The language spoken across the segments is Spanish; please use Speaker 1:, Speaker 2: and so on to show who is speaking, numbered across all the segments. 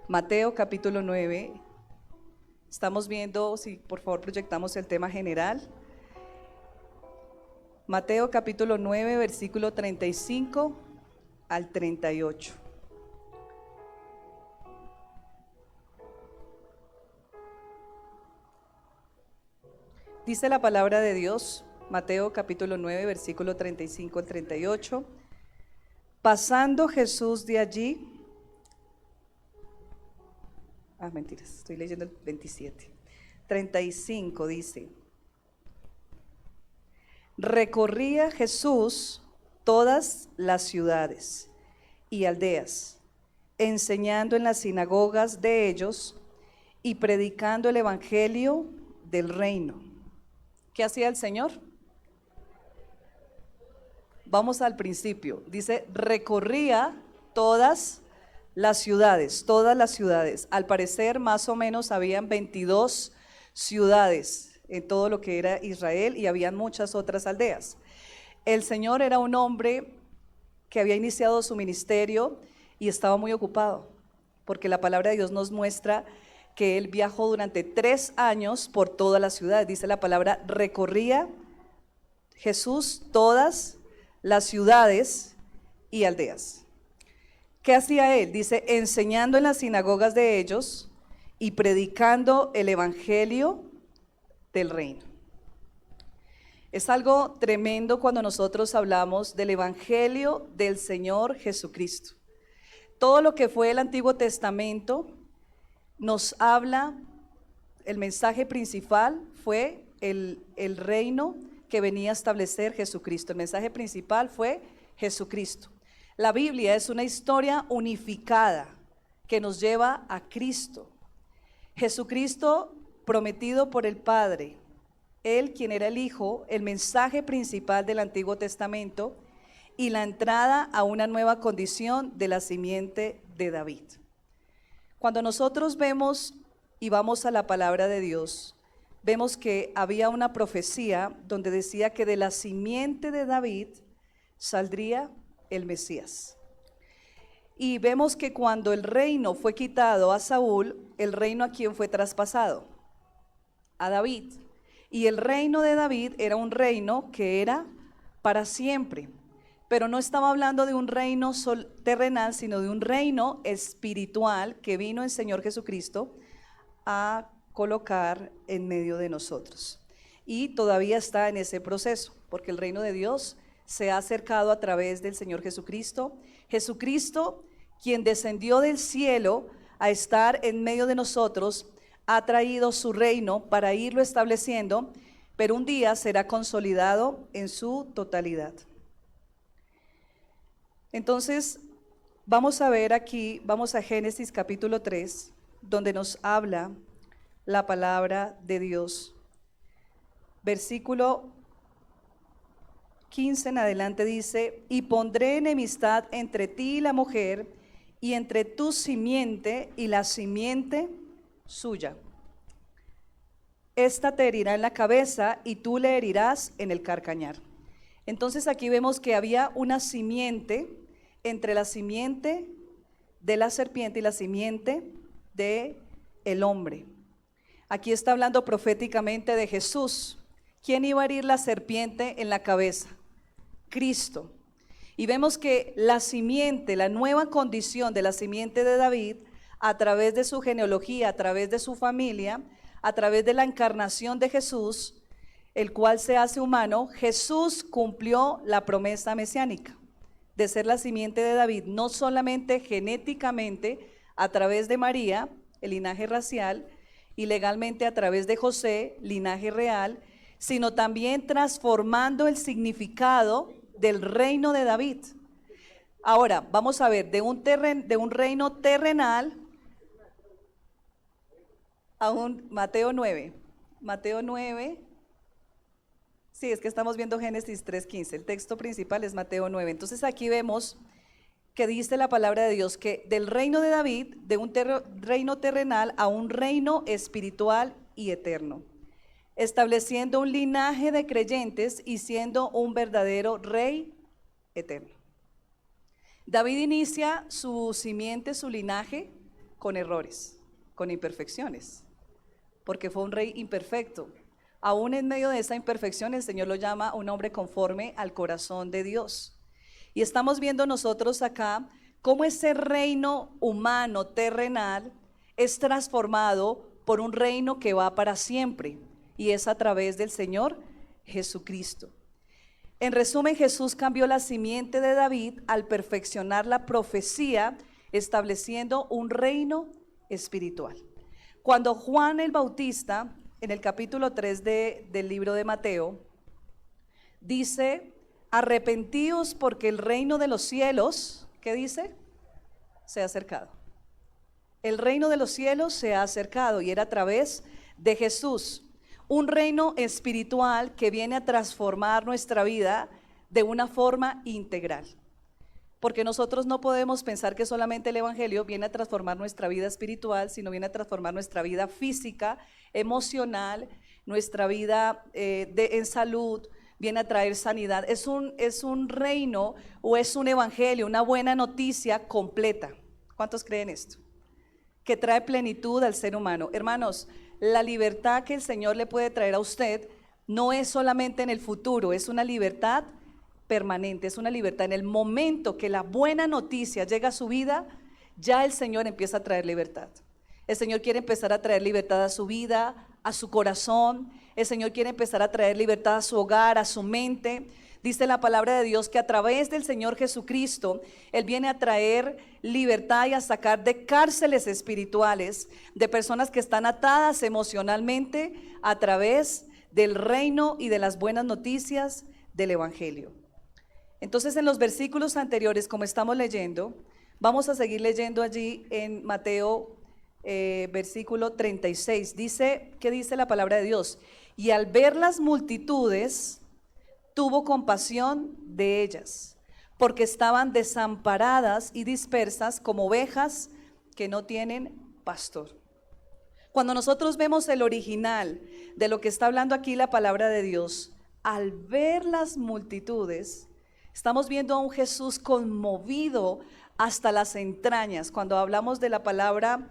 Speaker 1: Mateo capítulo 9. Estamos viendo, si por favor proyectamos el tema general. Mateo capítulo 9, versículo 35 al 38. Dice la palabra de Dios, Mateo capítulo 9, versículo 35 al 38. Pasando Jesús de allí, mentiras, estoy leyendo el 27. 35 dice: recorría Jesús todas las ciudades y aldeas, enseñando en las sinagogas de ellos y predicando el evangelio del reino. ¿Qué hacía el Señor? Vamos al principio. Dice, recorría todas las ciudades, todas las ciudades. Al parecer, más o menos, habían 22 ciudades en todo lo que era Israel y habían muchas otras aldeas. El Señor era un hombre que había iniciado su ministerio y estaba muy ocupado, porque la palabra de Dios nos muestra que Él viajó durante 3 años por todas las ciudades. Dice la palabra, recorría Jesús todas las ciudades y aldeas. ¿Qué hacía Él? Dice, enseñando en las sinagogas de ellos y predicando el evangelio del reino. Es algo tremendo cuando nosotros hablamos del evangelio del Señor Jesucristo. Todo lo que fue el Antiguo Testamento nos habla, el mensaje principal fue el reino que venía a establecer Jesucristo. El mensaje principal fue Jesucristo. La Biblia es una historia unificada que nos lleva a Cristo. Jesucristo prometido por el Padre, Él quien era el Hijo, el mensaje principal del Antiguo Testamento y la entrada a una nueva condición de la simiente de David. Cuando nosotros vemos y vamos a la palabra de Dios, vemos que había una profecía donde decía que de la simiente de David saldría el Mesías. Y vemos que cuando el reino fue quitado a Saúl, el reino a quién fue traspasado, a David. Y el reino de David era un reino que era para siempre. Pero no estaba hablando de un reino terrenal, sino de un reino espiritual que vino el Señor Jesucristo a colocar en medio de nosotros. Y todavía está en ese proceso, porque el reino de Dios se ha acercado a través del Señor Jesucristo. Jesucristo, quien descendió del cielo a estar en medio de nosotros, ha traído su reino para irlo estableciendo, pero un día será consolidado en su totalidad. Entonces, vamos a ver aquí, vamos a Génesis capítulo 3, donde nos habla la palabra de Dios. Versículo 15 en adelante dice, y pondré enemistad entre ti y la mujer, y entre tu simiente y la simiente suya. Esta te herirá en la cabeza y tú le herirás en el carcañar. Entonces aquí vemos que había una simiente entre la simiente de la serpiente y la simiente de el hombre. Aquí está hablando proféticamente de Jesús. ¿Quién iba a herir la serpiente en la cabeza? Cristo. Y vemos que la simiente, la nueva condición de la simiente de David, a través de su genealogía, a través de su familia, a través de la encarnación de Jesús, el cual se hace humano, Jesús cumplió la promesa mesiánica de ser la simiente de David, no solamente genéticamente a través de María, el linaje racial, y legalmente a través de José, linaje real, sino también transformando el significado del reino de David. Ahora, vamos a ver, de un reino terrenal a un Mateo 9. Mateo 9. Sí, es que estamos viendo Génesis 3:15, el texto principal es Mateo 9. Entonces aquí vemos que dice la palabra de Dios que del reino de David, de un reino terrenal a un reino espiritual y eterno, estableciendo un linaje de creyentes y siendo un verdadero rey eterno. David inicia su simiente, su linaje, con errores, con imperfecciones, porque fue un rey imperfecto. Aún en medio de esa imperfección, el Señor lo llama un hombre conforme al corazón de Dios. Y estamos viendo nosotros acá cómo ese reino humano, terrenal, es transformado por un reino que va para siempre, y es a través del Señor Jesucristo. En resumen, Jesús cambió la simiente de David al perfeccionar la profecía, estableciendo un reino espiritual. Cuando Juan el Bautista, en el capítulo 3 del libro de Mateo, dice: arrepentíos porque el reino de los cielos, ¿qué dice? Se ha acercado. El reino de los cielos se ha acercado, y era a través de Jesús. Un reino espiritual que viene a transformar nuestra vida de una forma integral. Porque nosotros no podemos pensar que solamente el Evangelio viene a transformar nuestra vida espiritual, sino viene a transformar nuestra vida física, emocional, nuestra vida en salud, viene a traer sanidad. Es un reino, o es un evangelio, una buena noticia completa. ¿Cuántos creen esto? Que trae plenitud al ser humano. Hermanos, la libertad que el Señor le puede traer a usted no es solamente en el futuro, es una libertad permanente, es una libertad. En el momento que la buena noticia llega a su vida, ya el Señor empieza a traer libertad. El Señor quiere empezar a traer libertad a su vida, a su corazón. El Señor quiere empezar a traer libertad a su hogar, a su mente. Dice la palabra de Dios que a través del Señor Jesucristo, Él viene a traer libertad y a sacar de cárceles espirituales, de personas que están atadas emocionalmente, a través del reino y de las buenas noticias del Evangelio. Entonces, en los versículos anteriores, como estamos leyendo, vamos a seguir leyendo allí en Mateo versículo 36. Dice, ¿qué dice la palabra de Dios? Y al ver las multitudes, tuvo compasión de ellas, porque estaban desamparadas y dispersas como ovejas que no tienen pastor. Cuando nosotros vemos el original de lo que está hablando aquí la palabra de Dios, al ver las multitudes, estamos viendo a un Jesús conmovido hasta las entrañas. Cuando hablamos de la palabra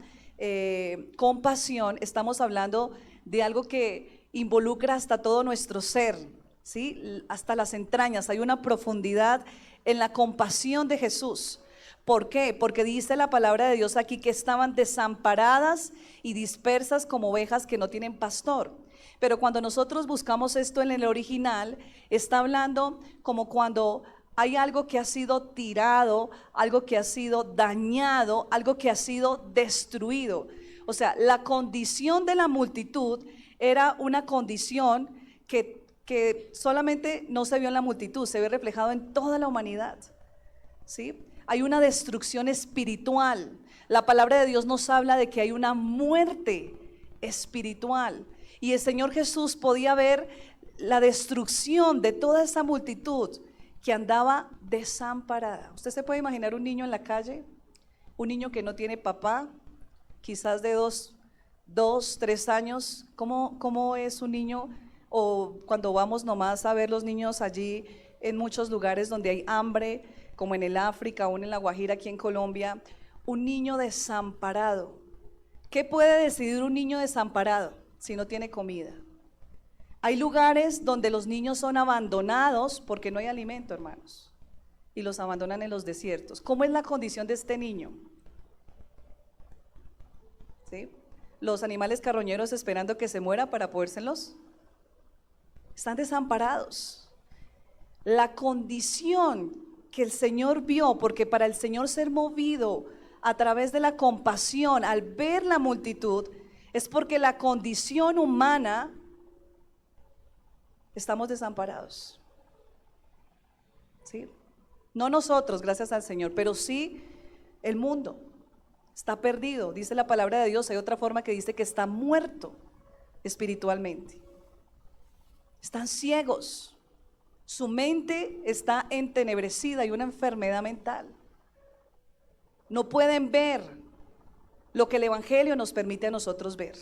Speaker 1: compasión, estamos hablando de algo que involucra hasta todo nuestro ser, ¿sí? Hasta las entrañas. Hay una profundidad en la compasión de Jesús. ¿Por qué? Porque dice la palabra de Dios aquí que estaban desamparadas y dispersas como ovejas que no tienen pastor. Pero cuando nosotros buscamos esto en el original, está hablando como cuando hay algo que ha sido tirado, algo que ha sido dañado, algo que ha sido destruido. O sea, la condición de la multitud era una condición que solamente no se vio en la multitud, se ve reflejado en toda la humanidad, ¿sí? Hay una destrucción espiritual. La palabra de Dios nos habla de que hay una muerte espiritual. Y el Señor Jesús podía ver la destrucción de toda esa multitud que andaba desamparada. ¿Usted se puede imaginar un niño en la calle? Un niño que no tiene papá, quizás de 3 años. ¿Cómo es un niño? O cuando vamos nomás a ver los niños allí en muchos lugares donde hay hambre, como en el África, aún en La Guajira, aquí en Colombia, un niño desamparado. ¿Qué puede decidir un niño desamparado si no tiene comida? Hay lugares donde los niños son abandonados porque no hay alimento, hermanos, y los abandonan en los desiertos. ¿Cómo es la condición de este niño? ¿Sí? Los animales carroñeros esperando que se muera para podérselos. Están desamparados. La condición que el Señor vio, porque para el Señor ser movido a través de la compasión al ver la multitud, es porque la condición humana, estamos desamparados, ¿sí? No nosotros, gracias al Señor, pero sí el mundo está perdido. Dice la palabra de Dios, hay otra forma que dice que está muerto espiritualmente. Están ciegos, su mente está entenebrecida, hay una enfermedad mental. No pueden ver lo que el Evangelio nos permite a nosotros ver.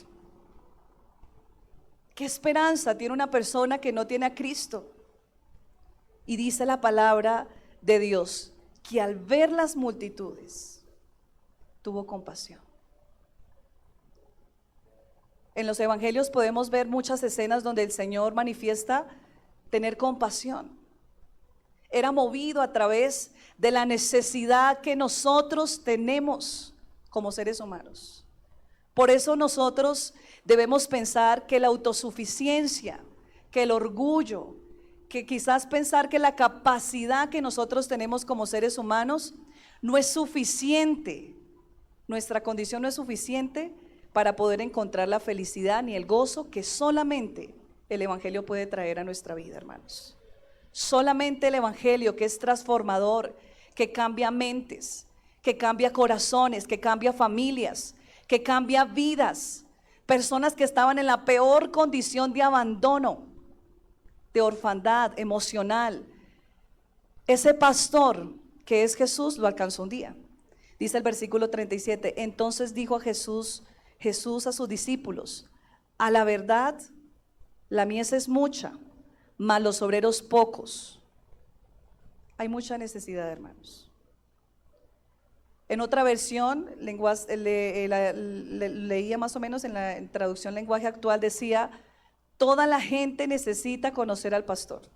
Speaker 1: ¿Qué esperanza tiene una persona que no tiene a Cristo? Y dice la palabra de Dios que al ver las multitudes tuvo compasión. En los evangelios podemos ver muchas escenas donde el Señor manifiesta tener compasión. Era movido a través de la necesidad que nosotros tenemos como seres humanos. Por eso nosotros debemos pensar que la autosuficiencia, que el orgullo, que quizás pensar que la capacidad que nosotros tenemos como seres humanos no es suficiente. Nuestra condición no es suficiente para poder encontrar la felicidad ni el gozo que solamente el Evangelio puede traer a nuestra vida, hermanos. Solamente el Evangelio, que es transformador, que cambia mentes, que cambia corazones, que cambia familias, que cambia vidas. Personas que estaban en la peor condición de abandono, de orfandad emocional. Ese pastor que es Jesús lo alcanzó un día. Dice el versículo 37, entonces dijo a Jesús a sus discípulos, a la verdad, la mies es mucha, mas los obreros pocos. Hay mucha necesidad, hermanos. En otra versión, leía más o menos en la traducción lenguaje actual, decía, toda la gente necesita conocer al pastor.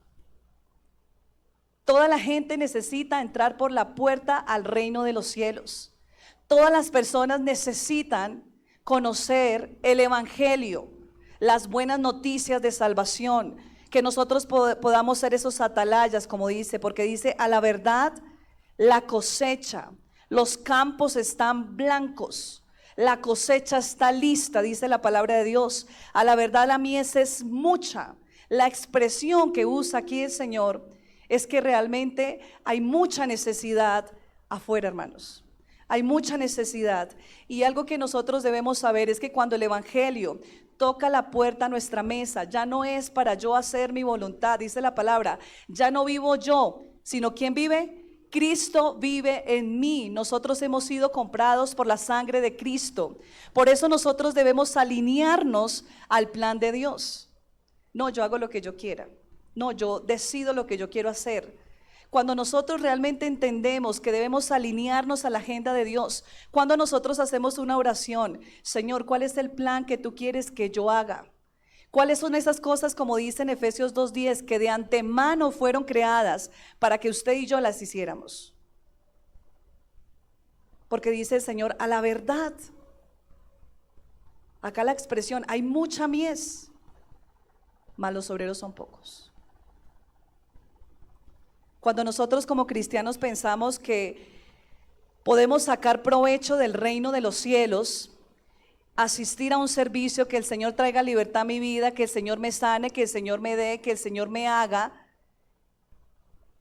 Speaker 1: Toda la gente necesita entrar por la puerta al reino de los cielos. Todas las personas necesitan conocer el Evangelio, las buenas noticias de salvación, que nosotros podamos ser esos atalayas, como dice, porque dice, a la verdad, la cosecha, los campos están blancos, la cosecha está lista, dice la palabra de Dios. A la verdad, la mies es mucha. La expresión que usa aquí el Señor es que realmente hay mucha necesidad afuera, hermanos. Hay mucha necesidad. Y algo que nosotros debemos saber es que cuando el Evangelio toca la puerta a nuestra mesa, ya no es para yo hacer mi voluntad, dice la palabra, ya no vivo yo, sino ¿quién vive? Cristo vive en mí. Nosotros hemos sido comprados por la sangre de Cristo. Por eso nosotros debemos alinearnos al plan de Dios. No, yo hago lo que yo quiera. No, yo decido lo que yo quiero hacer. Cuando nosotros realmente entendemos que debemos alinearnos a la agenda de Dios, cuando nosotros hacemos una oración, Señor, ¿cuál es el plan que tú quieres que yo haga? ¿Cuáles son esas cosas, como dice en Efesios 2:10, que de antemano fueron creadas para que usted y yo las hiciéramos? Porque dice el Señor, a la verdad. Acá la expresión, hay mucha mies, mas los obreros son pocos. Cuando nosotros como cristianos pensamos que podemos sacar provecho del reino de los cielos, asistir a un servicio, que el Señor traiga libertad a mi vida, que el Señor me sane, que el Señor me dé, que el Señor me haga,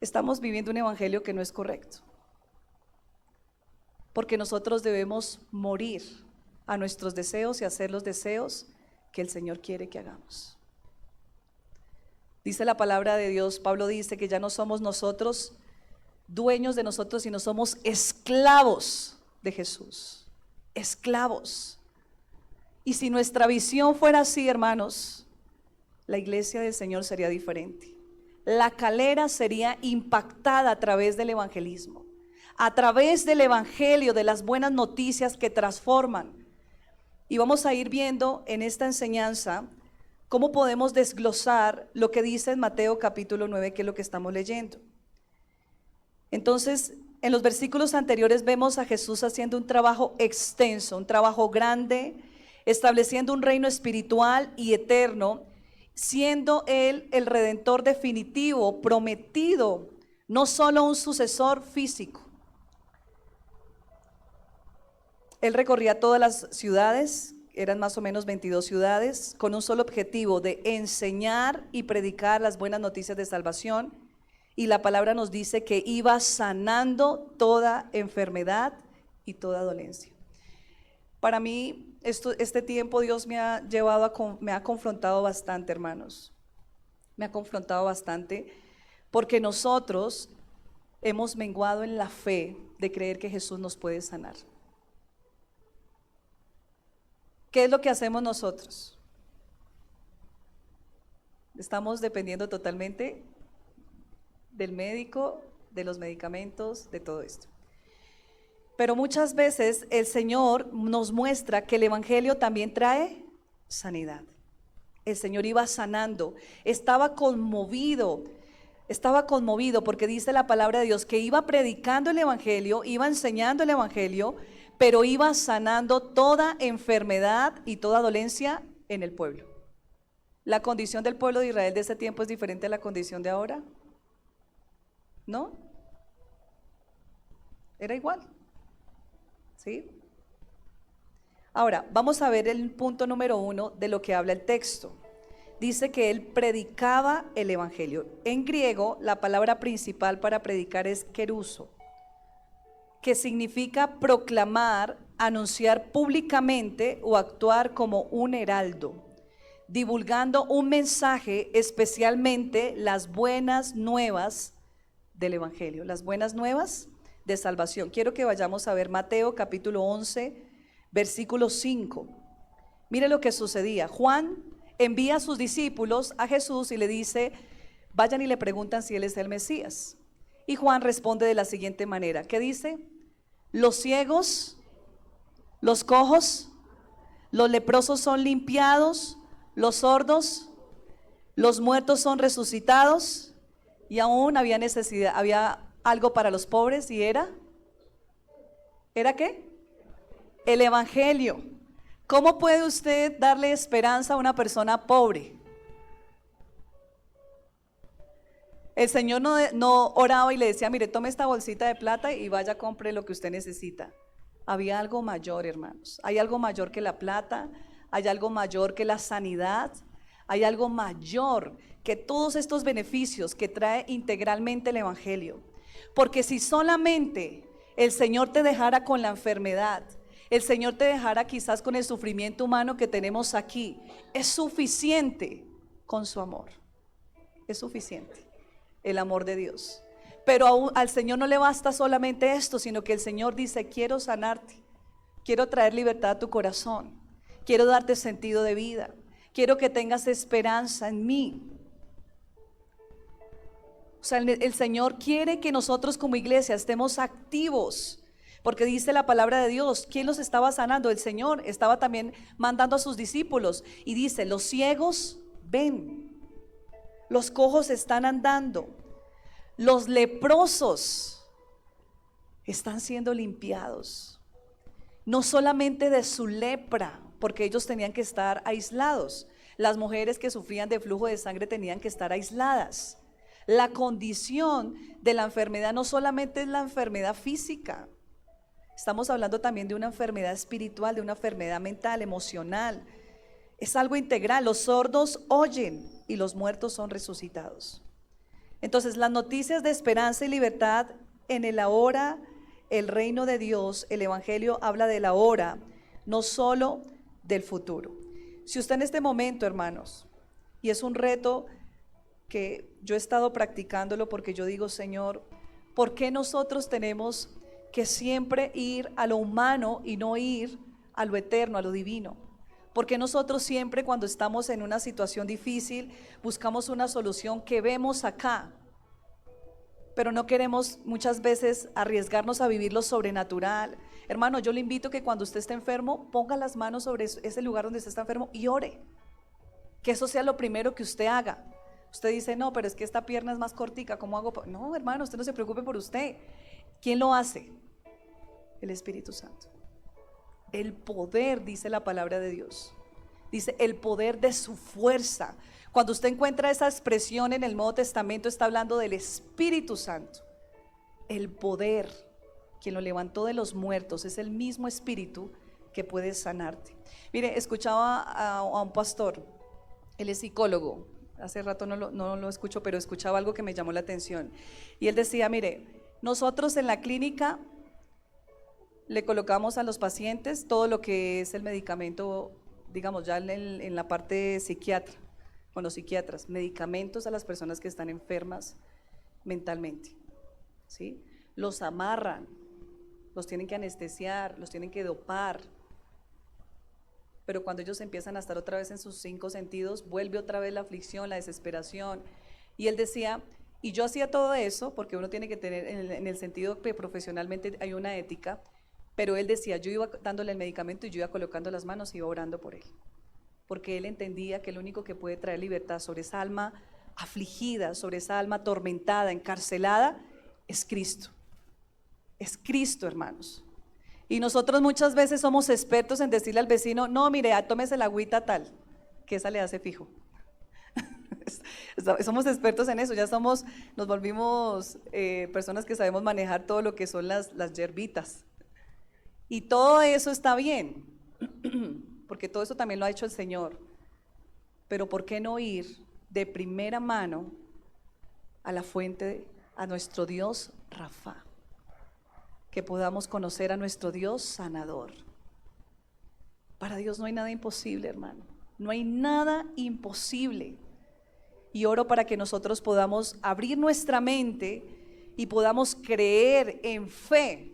Speaker 1: estamos viviendo un evangelio que no es correcto. Porque nosotros debemos morir a nuestros deseos y hacer los deseos que el Señor quiere que hagamos. Dice la palabra de Dios, Pablo dice que ya no somos nosotros dueños de nosotros, sino somos esclavos de Jesús. Esclavos. Y si nuestra visión fuera así, hermanos, la iglesia del Señor sería diferente. La Calera sería impactada a través del evangelismo, a través del evangelio, de las buenas noticias que transforman. Y vamos a ir viendo en esta enseñanza cómo podemos desglosar lo que dice en Mateo capítulo 9, que es lo que estamos leyendo. Entonces, en los versículos anteriores vemos a Jesús haciendo un trabajo extenso, un trabajo grande, estableciendo un reino espiritual y eterno, siendo Él el Redentor definitivo, prometido, no solo un sucesor físico. Él recorría todas las ciudades, eran más o menos 22 ciudades, con un solo objetivo de enseñar y predicar las buenas noticias de salvación. Y la palabra nos dice que iba sanando toda enfermedad y toda dolencia. Para mí, este tiempo Dios me ha confrontado bastante, hermanos. Me ha confrontado bastante porque nosotros hemos menguado en la fe de creer que Jesús nos puede sanar. ¿Qué es lo que hacemos nosotros? Estamos dependiendo totalmente del médico, de los medicamentos, de todo esto. Pero muchas veces el Señor nos muestra que el evangelio también trae sanidad. El Señor iba sanando, estaba conmovido porque dice la palabra de Dios que iba predicando el evangelio, iba enseñando el evangelio, pero iba sanando toda enfermedad y toda dolencia en el pueblo. ¿La condición del pueblo de Israel de ese tiempo es diferente a la condición de ahora? ¿No? Era igual. ¿Sí? Ahora, vamos a ver el punto número 1 de lo que habla el texto. Dice que él predicaba el evangelio. En griego, la palabra principal para predicar es keruso, que significa proclamar, anunciar públicamente o actuar como un heraldo, divulgando un mensaje, especialmente las buenas nuevas del evangelio, las buenas nuevas de salvación. Quiero que vayamos a ver Mateo capítulo 11, versículo 5. Mire lo que sucedía. Juan envía a sus discípulos a Jesús y le dice, vayan y le preguntan si él es el Mesías. Y Juan responde de la siguiente manera. ¿Qué dice? Los ciegos, los cojos, los leprosos son limpiados, los sordos, los muertos son resucitados, y aún había necesidad, había algo para los pobres, y ¿era qué? El evangelio. ¿Cómo puede usted darle esperanza a una persona pobre? El Señor no oraba y le decía, mire, tome esta bolsita de plata y vaya, compre lo que usted necesita. Había algo mayor, hermanos. Hay algo mayor que la plata, hay algo mayor que la sanidad, hay algo mayor que todos estos beneficios que trae integralmente el evangelio. Porque si solamente el Señor te dejara con la enfermedad, el Señor te dejara quizás con el sufrimiento humano que tenemos aquí, es suficiente con su amor. Es suficiente el amor de Dios. Pero al Señor no le basta solamente esto, sino que el Señor dice, quiero sanarte, quiero traer libertad a tu corazón, quiero darte sentido de vida, quiero que tengas esperanza en mí. O sea, el Señor quiere que nosotros como iglesia estemos activos, porque dice la palabra de Dios, ¿quién los estaba sanando? El Señor estaba también mandando a sus discípulos y dice, los ciegos ven, los cojos están andando, los leprosos están siendo limpiados, no solamente de su lepra, porque ellos tenían que estar aislados. Las mujeres que sufrían de flujo de sangre tenían que estar aisladas. La condición de la enfermedad no solamente es la enfermedad física, estamos hablando también de una enfermedad espiritual, de una enfermedad mental, emocional. Es algo integral. Los sordos oyen y los muertos son resucitados. Entonces, las noticias de esperanza y libertad en el ahora, el reino de Dios, el evangelio habla del ahora, no solo del futuro. Si usted en este momento, hermanos, y es un reto que yo he estado practicándolo porque yo digo, Señor, ¿por qué nosotros tenemos que siempre ir a lo humano y no ir a lo eterno, a lo divino? Porque nosotros siempre cuando estamos en una situación difícil buscamos una solución que vemos acá, pero no queremos muchas veces arriesgarnos a vivir lo sobrenatural. Hermano, yo le invito que cuando usted esté enfermo ponga las manos sobre ese lugar donde usted está enfermo y ore, que eso sea lo primero que usted haga. Usted dice, no, pero es que esta pierna es más cortica, ¿cómo hago? No, hermano, usted no se preocupe por usted. ¿Quién lo hace? El Espíritu Santo. El poder, dice la palabra de Dios, dice el poder de su fuerza. Cuando usted encuentra esa expresión en el Nuevo Testamento, está hablando del Espíritu Santo. El poder, quien lo levantó de los muertos, es el mismo Espíritu que puede sanarte. Mire, escuchaba a un pastor, él es psicólogo, hace rato no lo escucho, pero escuchaba algo que me llamó la atención. Y él decía, mire, nosotros en la clínica le colocamos a los pacientes todo lo que es el medicamento, digamos ya en la parte psiquiatra, con los psiquiatras, medicamentos a las personas que están enfermas mentalmente, ¿sí? Los amarran, los tienen que anestesiar, los tienen que dopar, pero cuando ellos empiezan a estar otra vez en sus 5 sentidos, vuelve otra vez la aflicción, la desesperación. Y él decía, y yo hacía todo eso, porque uno tiene que tener, en el sentido que profesionalmente hay una ética, pero él decía, yo iba dándole el medicamento y yo iba colocando las manos y iba orando por él. porque él entendía que el único que puede traer libertad sobre esa alma afligida, sobre esa alma atormentada, encarcelada, es Cristo. Es Cristo, hermanos. Y nosotros muchas veces somos expertos en decirle al vecino, no, mire, tómese la agüita tal, que esa le hace fijo. Somos expertos en eso, nos volvimos personas que sabemos manejar todo lo que son las hierbitas. Y todo eso está bien, porque todo eso también lo ha hecho el Señor. Pero ¿por qué no ir de primera mano a la fuente, a nuestro Dios Rafa? Que podamos conocer a nuestro Dios sanador. Para Dios no hay nada imposible, hermano. No hay nada imposible. Y oro para que nosotros podamos abrir nuestra mente y podamos creer en fe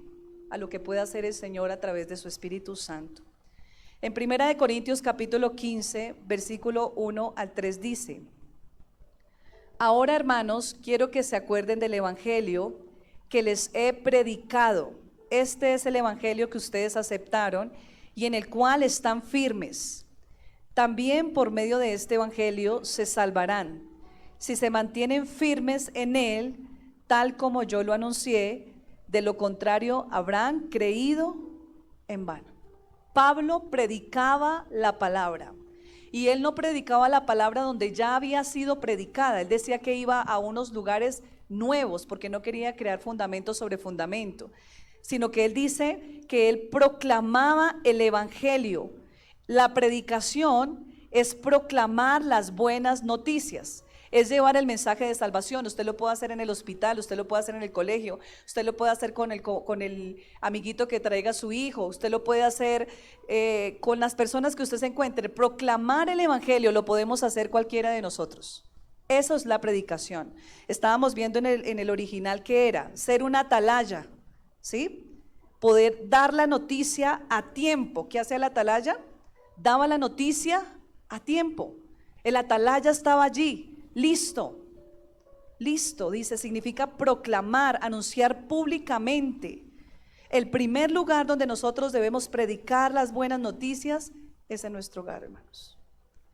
Speaker 1: a lo que puede hacer el Señor a través de su Espíritu Santo. En 1 Corintios capítulo 15, versículo 1 al 3 dice: ahora, hermanos, quiero que se acuerden del evangelio que les he predicado. Este es el evangelio que ustedes aceptaron y en el cual están firmes. También por medio de este evangelio se salvarán, si se mantienen firmes en él, tal como yo lo anuncié. De lo contrario, habrán creído en vano. Pablo predicaba la palabra. Y él no predicaba la palabra donde ya había sido predicada. Él decía que iba a unos lugares nuevos porque no quería crear fundamento sobre fundamento, sino que él dice que él proclamaba el evangelio. La predicación es proclamar las buenas noticias, es llevar el mensaje de salvación. Usted lo puede hacer en el hospital, usted lo puede hacer en el colegio, usted lo puede hacer con el amiguito que traiga a su hijo, usted lo puede hacer con las personas que usted se encuentre. Proclamar el evangelio lo podemos hacer cualquiera de nosotros. Eso es la predicación. Estábamos viendo en el original que era ser una atalaya, ¿sí? Poder dar la noticia a tiempo. ¿Qué hacía la atalaya? Daba la noticia a tiempo. El atalaya estaba allí. Listo, dice, significa proclamar, anunciar públicamente. El primer lugar donde nosotros debemos predicar las buenas noticias es en nuestro hogar, hermanos.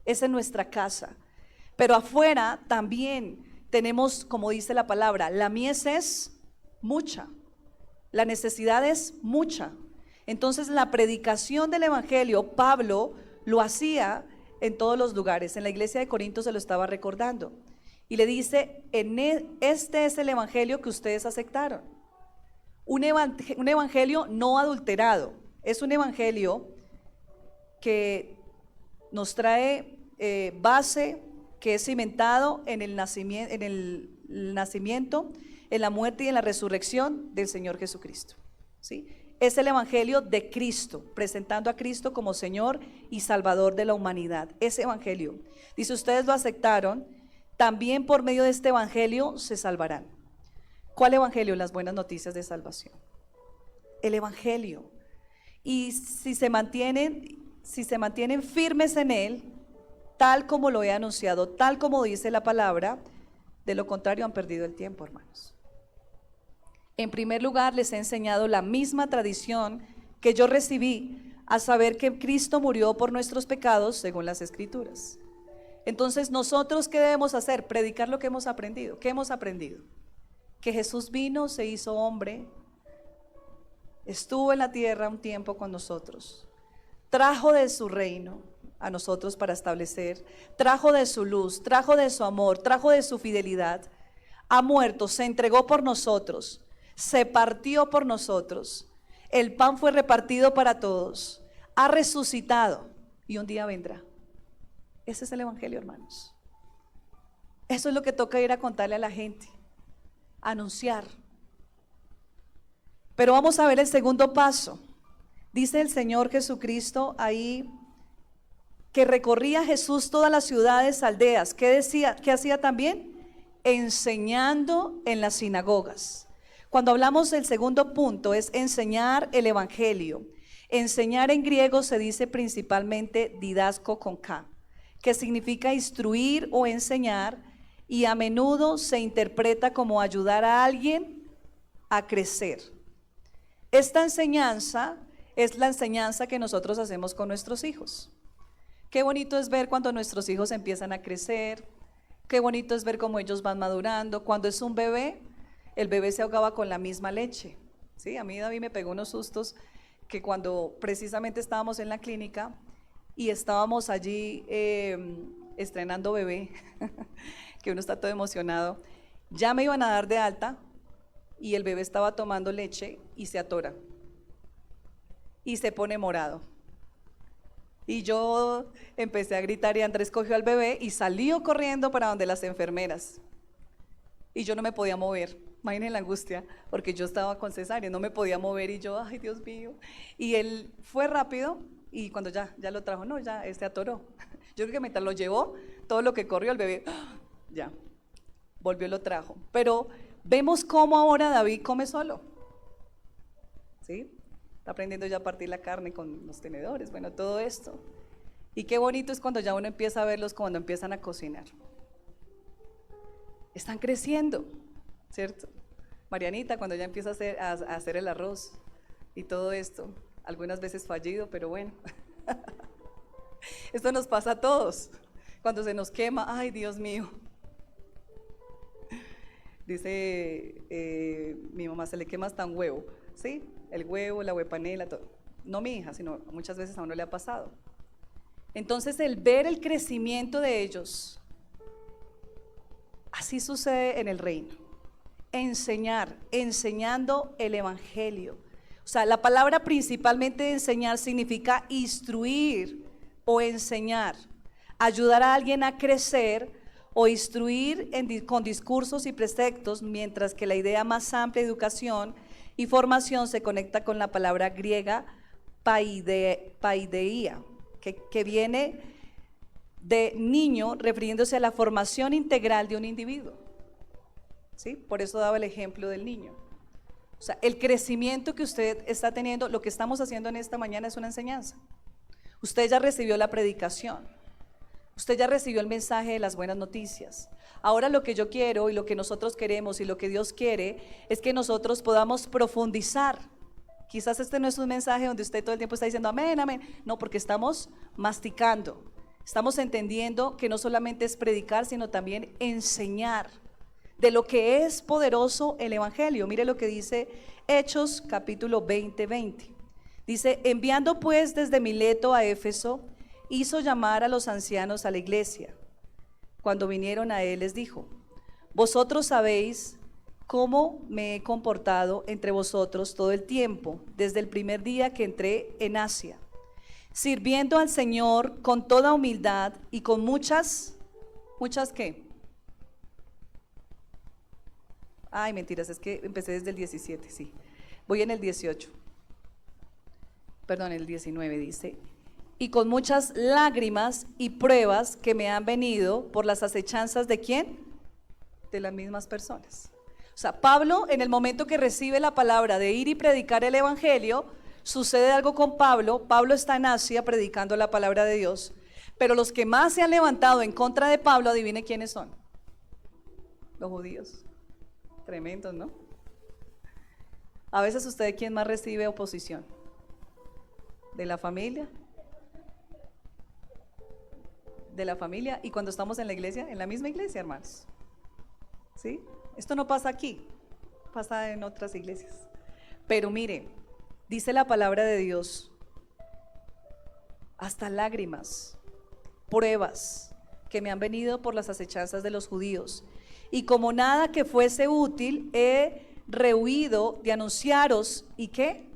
Speaker 1: Es en nuestra casa. Pero afuera también tenemos, como dice la palabra, la mies es mucha, la necesidad es mucha. Entonces la predicación del evangelio, Pablo lo hacía en todos los lugares. En la iglesia de Corinto se lo estaba recordando y le dice: este es el evangelio que ustedes aceptaron, un evangelio no adulterado. Es un evangelio que nos trae base, que es cimentado en el nacimiento, en la muerte y en la resurrección del Señor Jesucristo, ¿sí? Es el evangelio de Cristo, presentando a Cristo como Señor y Salvador de la humanidad. Ese evangelio, dice, ustedes lo aceptaron, también por medio de este evangelio se salvarán. ¿Cuál evangelio? Las buenas noticias de salvación. El evangelio. Y si se mantienen firmes en él, tal como lo he anunciado, tal como dice la palabra, de lo contrario han perdido el tiempo, hermanos. En primer lugar, les he enseñado la misma tradición que yo recibí, a saber que Cristo murió por nuestros pecados según las Escrituras. Entonces, ¿nosotros qué debemos hacer? Predicar lo que hemos aprendido. ¿Qué hemos aprendido? Que Jesús vino, se hizo hombre, estuvo en la tierra un tiempo con nosotros, trajo de su reino a nosotros para establecer, trajo de su luz, trajo de su amor, trajo de su fidelidad, ha muerto, se entregó por nosotros, se partió por nosotros, el pan fue repartido para todos, ha resucitado y un día vendrá. Ese es el evangelio, hermanos. Eso es lo que toca ir a contarle a la gente, anunciar. Pero vamos a ver el segundo paso. Dice el Señor Jesucristo ahí que recorría Jesús todas las ciudades, aldeas. ¿Qué decía? ¿Qué hacía también? Enseñando en las sinagogas. Cuando hablamos del segundo punto es enseñar el evangelio. Enseñar en griego se dice principalmente didasko con K, que significa instruir o enseñar, y a menudo se interpreta como ayudar a alguien a crecer. Esta enseñanza es la enseñanza que nosotros hacemos con nuestros hijos. Qué bonito es ver cuando nuestros hijos empiezan a crecer, qué bonito es ver cómo ellos van madurando. Cuando es un bebé, el bebé se ahogaba con la misma leche. ¿Sí? A mí David me pegó unos sustos que cuando precisamente estábamos en la clínica y estábamos allí estrenando bebé, que uno está todo emocionado, ya me iban a dar de alta y el bebé estaba tomando leche y se atora y se pone morado. Y yo empecé a gritar y Andrés cogió al bebé y salió corriendo para donde las enfermeras. Y yo no me podía mover, imaginen la angustia, porque yo estaba con cesárea, no me podía mover y yo, ay Dios mío. Y él fue rápido y cuando ya lo trajo, no, ya atoró. Yo creo que mientras lo llevó, todo lo que corrió el bebé, ya, volvió y lo trajo. Pero vemos cómo ahora David come solo, ¿sí? Está aprendiendo ya a partir la carne con los tenedores, bueno, todo esto. Y qué bonito es cuando ya uno empieza a verlos cuando empiezan a cocinar. Están creciendo, ¿cierto? Marianita, cuando ya empieza a hacer el arroz y todo esto, algunas veces fallido, pero bueno. Esto nos pasa a todos. Cuando se nos quema, ay Dios mío. Dice mi mamá, se le quema hasta un huevo, ¿sí? El huevo, la huepanela, todo. No mi hija, sino muchas veces a uno le ha pasado. Entonces el ver el crecimiento de ellos, así sucede en el reino. Enseñando el evangelio. O sea, la palabra principalmente de enseñar significa instruir o enseñar, ayudar a alguien a crecer o instruir con discursos y preceptos, mientras que la idea más amplia de educación y formación se conecta con la palabra griega paideia, que viene de niño, refiriéndose a la formación integral de un individuo. ¿Sí? Por eso daba el ejemplo del niño. O sea, el crecimiento que usted está teniendo, lo que estamos haciendo en esta mañana es una enseñanza. Usted ya recibió la predicación, usted ya recibió el mensaje de las buenas noticias. Ahora lo que yo quiero y lo que nosotros queremos y lo que Dios quiere es que nosotros podamos profundizar. Quizás este no es un mensaje donde usted todo el tiempo está diciendo amén, amén. No, porque estamos masticando, estamos entendiendo que no solamente es predicar, sino también enseñar de lo que es poderoso el evangelio. Mire lo que dice Hechos capítulo 20. Dice, enviando pues desde Mileto a Éfeso, hizo llamar a los ancianos a la iglesia. Cuando vinieron a él les dijo, vosotros sabéis cómo me he comportado entre vosotros todo el tiempo, desde el primer día que entré en Asia, sirviendo al Señor con toda humildad y con muchas ¿qué? Ay, mentiras, es que empecé desde el 17, sí. Voy en el 18. Perdón, el 19 dice, y con muchas lágrimas y pruebas que me han venido por las acechanzas ¿de quién? De las mismas personas. O sea, Pablo, en el momento que recibe la palabra de ir y predicar el evangelio, sucede algo con Pablo. Pablo está en Asia predicando la palabra de Dios, pero los que más se han levantado en contra de Pablo, adivine quiénes son. Los judíos. Tremendos, ¿no? A veces usted, ¿quién más recibe oposición? ¿De la familia? De la familia. Y cuando estamos en la iglesia, en la misma iglesia, hermanos. ¿Sí? Esto no pasa aquí, pasa en otras iglesias. Pero mire, dice la palabra de Dios, hasta lágrimas, pruebas que me han venido por las acechanzas de los judíos. Y como nada que fuese útil, he rehuido de anunciaros, ¿y qué?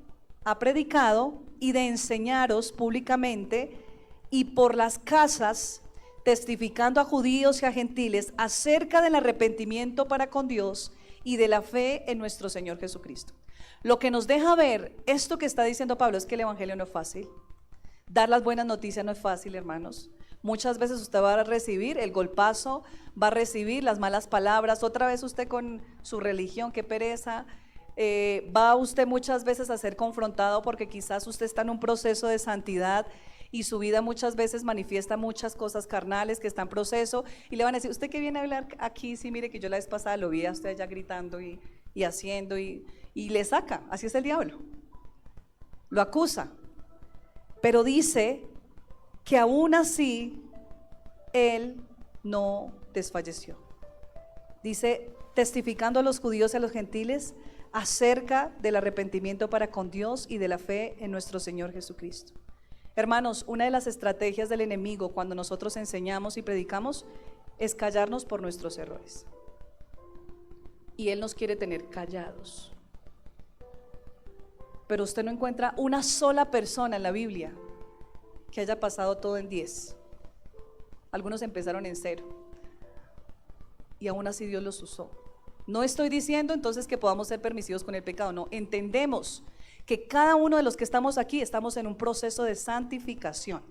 Speaker 1: Ha predicado y de enseñaros públicamente y por las casas, testificando a judíos y a gentiles acerca del arrepentimiento para con Dios y de la fe en nuestro Señor Jesucristo. Lo que nos deja ver esto que está diciendo Pablo es que el evangelio no es fácil. Dar las buenas noticias no es fácil, hermanos. Muchas veces usted va a recibir el golpazo, va a recibir las malas palabras, otra vez usted con su religión, qué pereza. Va usted muchas veces a ser confrontado porque quizás usted está en un proceso de santidad y su vida muchas veces manifiesta muchas cosas carnales que está en proceso y le van a decir, ¿usted qué viene a hablar aquí? Sí, mire que yo la vez pasada lo vi a usted allá gritando y haciendo y le saca, así es el diablo, lo acusa, pero dice que aún así Él no desfalleció. Dice, testificando a los judíos y a los gentiles acerca del arrepentimiento para con Dios y de la fe en nuestro Señor Jesucristo. Hermanos, una de las estrategias del enemigo cuando nosotros enseñamos y predicamos es callarnos por nuestros errores. Y Él nos quiere tener callados. Pero usted no encuentra una sola persona en la Biblia que haya pasado todo en 10. Algunos empezaron en 0. Y aún así Dios los usó. No estoy diciendo entonces que podamos ser permisivos con el pecado, no. Entendemos que cada uno de los que estamos aquí estamos en un proceso de santificación.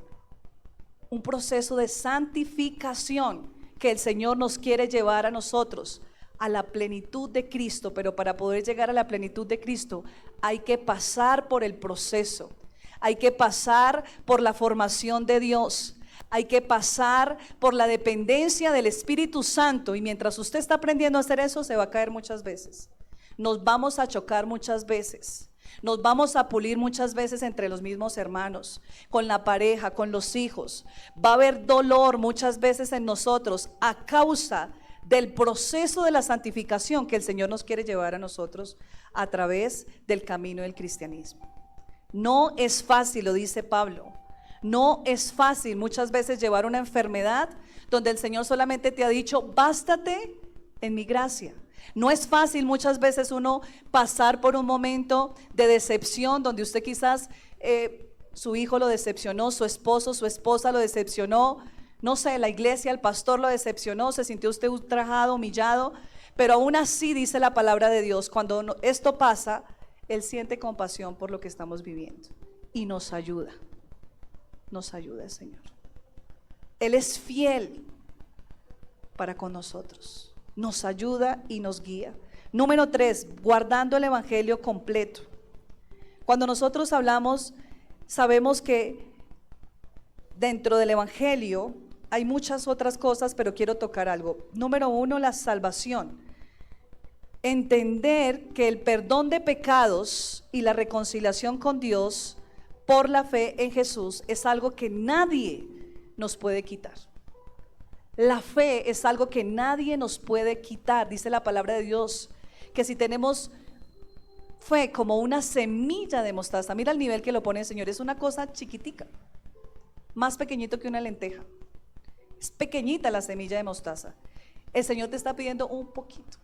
Speaker 1: Un proceso de santificación que el Señor nos quiere llevar a nosotros a la plenitud de Cristo, pero para poder llegar a la plenitud de Cristo hay que pasar por el proceso, hay que pasar por la formación de Dios, hay que pasar por la dependencia del Espíritu Santo, y mientras usted está aprendiendo a hacer eso se va a caer muchas veces, nos vamos a chocar muchas veces. Nos vamos a pulir muchas veces entre los mismos hermanos, con la pareja, con los hijos. Va a haber dolor muchas veces en nosotros a causa del proceso de la santificación que el Señor nos quiere llevar a nosotros a través del camino del cristianismo. No es fácil, lo dice Pablo, no es fácil muchas veces llevar una enfermedad donde el Señor solamente te ha dicho, bástate en mi gracia. No es fácil muchas veces uno pasar por un momento de decepción donde usted quizás su hijo lo decepcionó, su esposo, su esposa lo decepcionó, no sé, la iglesia, el pastor lo decepcionó, se sintió usted ultrajado, humillado, pero aún así dice la palabra de Dios, cuando esto pasa, Él siente compasión por lo que estamos viviendo y nos ayuda el Señor. Él es fiel para con nosotros. Nos ayuda y nos guía. Número 3, guardando el evangelio completo. Cuando nosotros hablamos, sabemos que dentro del evangelio hay muchas otras cosas, pero quiero tocar algo. Número 1, la salvación. Entender que el perdón de pecados y la reconciliación con Dios por la fe en Jesús es algo que nadie nos puede quitar. La fe es algo que nadie nos puede quitar. Dice la palabra de Dios que si tenemos fe como una semilla de mostaza, mira el nivel que lo pone el Señor, es una cosa chiquitica, más pequeñito que una lenteja. Es pequeñita la semilla de mostaza. El Señor te está pidiendo un poquito.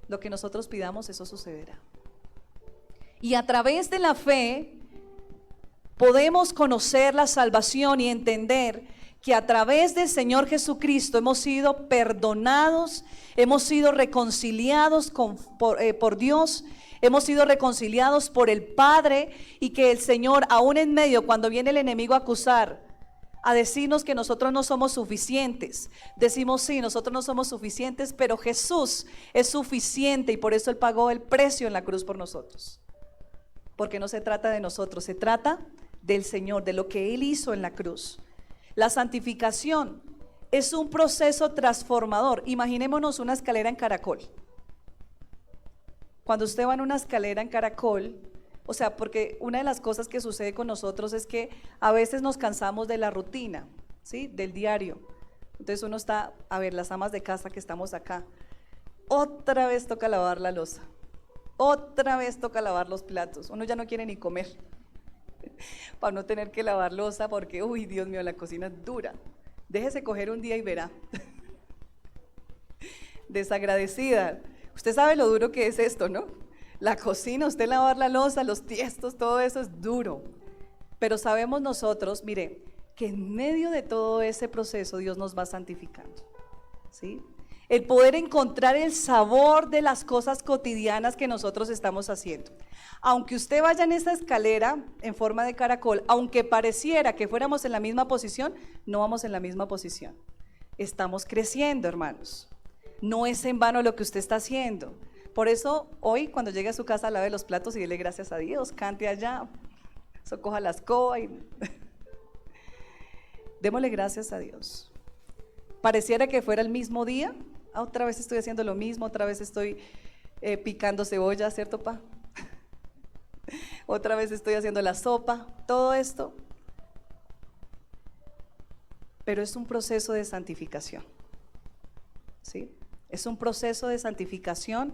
Speaker 1: Lo que nosotros pidamos, eso sucederá. Y a través de la fe podemos conocer la salvación y entender que a través del Señor Jesucristo hemos sido perdonados, hemos sido reconciliados por Dios, hemos sido reconciliados por el Padre, y que el Señor, aún en medio, cuando viene el enemigo a acusar, a decirnos que nosotros no somos suficientes, decimos sí, nosotros no somos suficientes, pero Jesús es suficiente y por eso Él pagó el precio en la cruz por nosotros. Porque no se trata de nosotros, se trata del Señor, de lo que Él hizo en la cruz. La santificación es un proceso transformador. Imaginémonos una escalera en caracol. Cuando usted va en una escalera en caracol, o sea, porque una de las cosas que sucede con nosotros es que a veces nos cansamos de la rutina, ¿sí? Del diario. Entonces uno está, a ver, las amas de casa que estamos acá, otra vez toca lavar la loza, otra vez toca lavar los platos, uno ya no quiere ni comer para no tener que lavar loza porque, uy, Dios mío, la cocina es dura. Déjese coger un día y verá. Desagradecida. Usted sabe lo duro que es esto, ¿no? La cocina, usted lavar la loza, los tiestos, todo eso es duro. Pero sabemos nosotros, mire, que en medio de todo ese proceso Dios nos va santificando, ¿sí? El poder encontrar el sabor de las cosas cotidianas que nosotros estamos haciendo. Aunque usted vaya en esa escalera en forma de caracol, aunque pareciera que fuéramos en la misma posición, no vamos en la misma posición. Estamos creciendo, hermanos. No es en vano lo que usted está haciendo. Por eso hoy cuando llegue a su casa lave los platos y dele gracias a Dios, cante allá, socoja la escoba y démosle gracias a Dios. Pareciera que fuera el mismo día, otra vez estoy haciendo lo mismo, otra vez estoy picando cebolla, ¿cierto, pa? Otra vez estoy haciendo la sopa, todo esto pero es un proceso de santificación, ¿sí? Es un proceso de santificación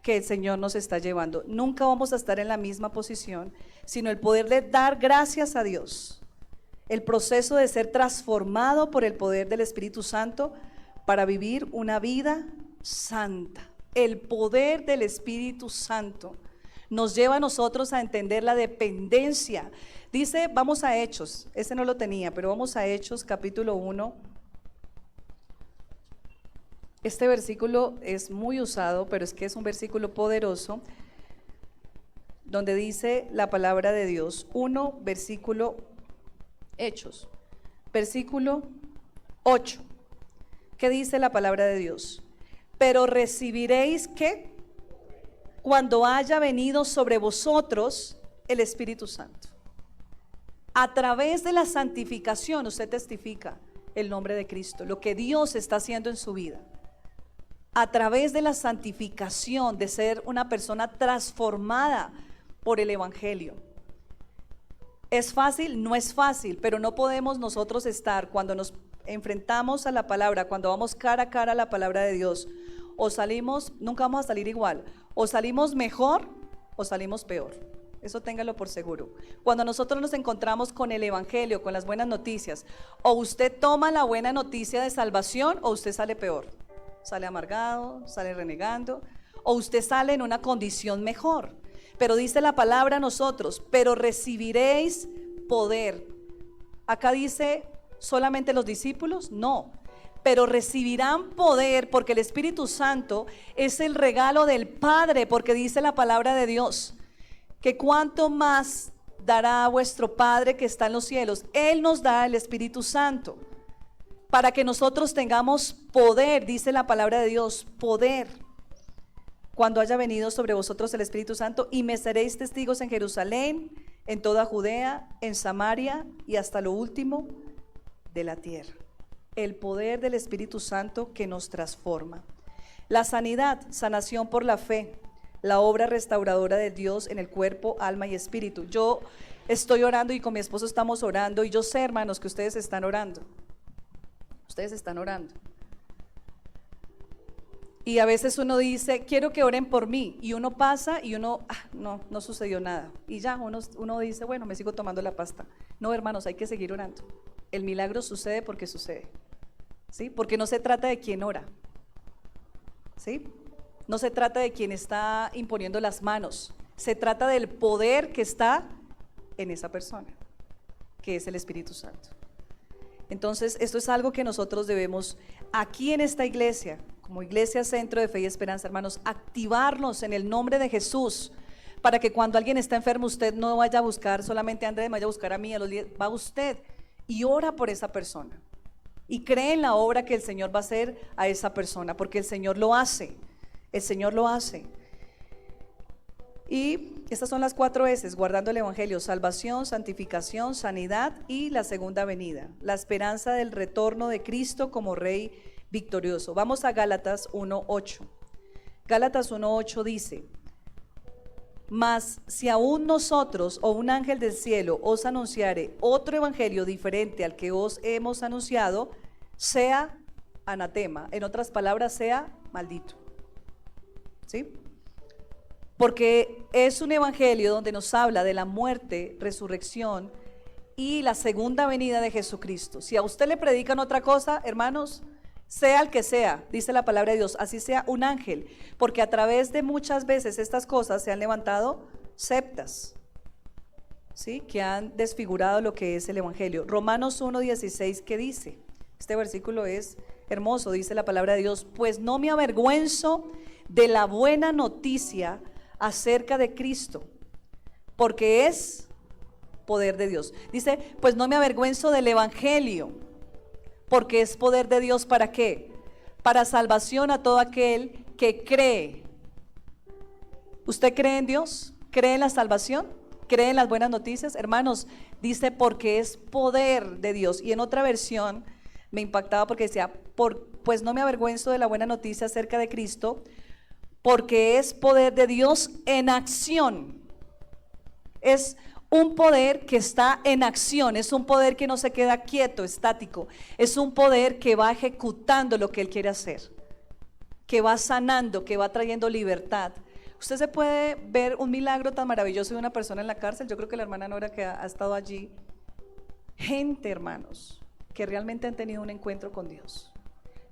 Speaker 1: que el Señor nos está llevando. Nunca vamos a estar en la misma posición, sino el poderle dar gracias a Dios. El proceso de ser transformado por el poder del Espíritu Santo para vivir una vida santa. El poder del Espíritu Santo nos lleva a nosotros a entender la dependencia. Dice, vamos a Hechos, ese no lo tenía, pero vamos a Hechos capítulo 1. Este versículo es muy usado, pero es que es un versículo poderoso, donde dice la palabra de Dios. 1, versículo Hechos, versículo 8. ¿Qué dice la palabra de Dios? Pero recibiréis, ¿qué? Cuando haya venido sobre vosotros el Espíritu Santo. A través de la santificación usted testifica el nombre de Cristo, lo que Dios está haciendo en su vida. A través de la santificación, de ser una persona transformada por el Evangelio. ¿Es fácil? No es fácil, pero no podemos nosotros estar cuando nos enfrentamos a la palabra, cuando vamos cara a cara a la palabra de Dios, o salimos, nunca vamos a salir igual, o salimos mejor o salimos peor. Eso téngalo por seguro. Cuando nosotros nos encontramos con el Evangelio, con las buenas noticias, o usted toma la buena noticia de salvación o usted sale peor. Sale amargado, sale renegando, o usted sale en una condición mejor. Pero dice la palabra a nosotros, pero recibiréis poder. Acá dice solamente los discípulos, no, pero recibirán poder porque el Espíritu Santo es el regalo del Padre, porque dice la palabra de Dios, que cuanto más dará a vuestro Padre que está en los cielos, Él nos da el Espíritu Santo. Para que nosotros tengamos poder, dice la palabra de Dios, poder, cuando haya venido sobre vosotros el Espíritu Santo, y me seréis testigos en Jerusalén, en toda Judea, en Samaria y hasta lo último de la tierra. El poder del Espíritu Santo que nos transforma. La sanidad, sanación por la fe, la obra restauradora de Dios en el cuerpo, alma y espíritu. Yo estoy orando y con mi esposo estamos orando, y yo sé, hermanos, que ustedes están orando. Ustedes están orando. Y a veces uno dice, quiero que oren por mí. Y uno pasa y uno, no sucedió nada. Y ya uno dice, bueno, me sigo tomando la pasta. No, hermanos, hay que seguir orando. El milagro sucede porque sucede. ¿Sí? Porque no se trata de quien ora. ¿Sí? No se trata de quien está imponiendo las manos. Se trata del poder que está en esa persona, que es el Espíritu Santo. Entonces, esto es algo que nosotros debemos, aquí en esta iglesia, como Iglesia Centro de Fe y Esperanza, hermanos, activarnos en el nombre de Jesús, para que cuando alguien está enfermo, usted no vaya a buscar solamente a Andrés, vaya a buscar a mí, va usted y ora por esa persona. Y cree en la obra que el Señor va a hacer a esa persona, porque el Señor lo hace, el Señor lo hace. Y estas son las 4 S, guardando el Evangelio: salvación, santificación, sanidad y la segunda venida, la esperanza del retorno de Cristo como Rey victorioso. Vamos a Gálatas 1:8. Gálatas 1:8 dice: mas si aún nosotros o un ángel del cielo os anunciare otro evangelio diferente al que os hemos anunciado, sea anatema, en otras palabras, sea maldito. ¿Sí? Porque es un evangelio donde nos habla de la muerte, resurrección y la segunda venida de Jesucristo. Si a usted le predican otra cosa, hermanos, sea el que sea, dice la palabra de Dios, así sea un ángel, porque a través de muchas veces estas cosas se han levantado sectas, ¿sí? Que han desfigurado lo que es el evangelio. Romanos 1:16, ¿qué dice? Este versículo es hermoso, dice la palabra de Dios: pues no me avergüenzo de la buena noticia acerca de Cristo, porque es poder de Dios. Dice, pues no me avergüenzo del evangelio, porque es poder de Dios. ¿Para qué? Para salvación a todo aquel que cree. ¿Usted cree en Dios? ¿Cree en la salvación? ¿Cree en las buenas noticias? Hermanos, dice porque es poder de Dios. Y en otra versión me impactaba porque decía, pues no me avergüenzo de la buena noticia acerca de Cristo, porque es poder de Dios en acción. Es un poder que está en acción, es un poder que no se queda quieto, estático, es un poder que va ejecutando lo que Él quiere hacer, que va sanando, que va trayendo libertad. Usted se puede ver un milagro tan maravilloso de una persona en la cárcel. Yo creo que la hermana Nora que ha estado allí, gente, hermanos, que realmente han tenido un encuentro con Dios,